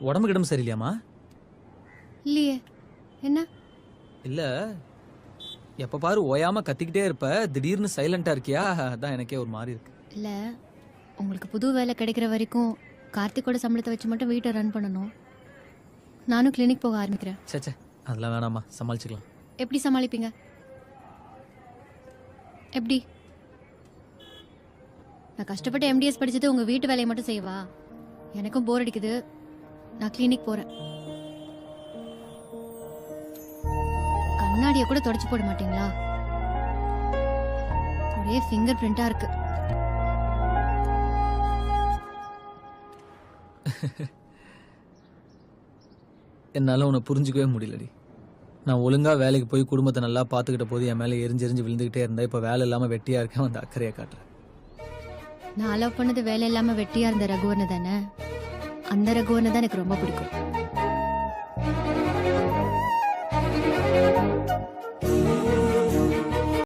உடம்பு கிடம்பு சரியில்லையாம்மா? இல்லையே. என்ன? இல்ல, எப்ப பாரு ஓயாம கத்திக்கிட்டே இருப்ப, திடீர்னு சைலண்டா இருக்கியா? அதான் எனக்கே ஒரு மாதிரி இருக்கு. இல்ல, உங்களுக்கு புது வேலை கிடைக்கிற வரைக்கும் கார்த்திகோட சம்பளத்தை வச்சு மட்டும் வீட்டை ரன் பண்ணணும். நானும் கிளினிக் போக ஆரம்பிக்கிறேன். சேச்சே, அதெல்லாம் வேணாம்மா, சமாளிச்சுக்கலாம். எப்படி சமாளிப்பீங்க? எப்படி? நான் கஷ்டப்பட்டு எம்டிஎஸ் படிச்சது உங்க வீட்டு வேலையை மட்டும் செய்வா? எனக்கும் போர் அடிக்குது. நான் கிளினிக் போறேன். கண்ணாடியை கூட தொடச்சு போட மாட்டீங்களா? ஒரே ஃபிங்கர் பிரிண்டா இருக்கு. என்னால உன்னை புரிஞ்சுக்கவே முடியலடி. நான் ஒழுங்கா வேலைக்கு போய் குடும்பத்தை நல்லா பார்த்துக்கிட்ட போது என் மேலே எரிஞ்செரிஞ்சு விழுந்துகிட்டே இருந்தா, இப்போ வேலை இல்லாம வெட்டியா இருக்கேன். அந்த அக்கறையை காட்டுறேன். நான் லவ் பண்ணது வேலை இல்லாம வெட்டியா இருந்த ரகுவனை தானே. அந்த ரகுவனை தான் எனக்கு ரொம்ப பிடிக்கும்.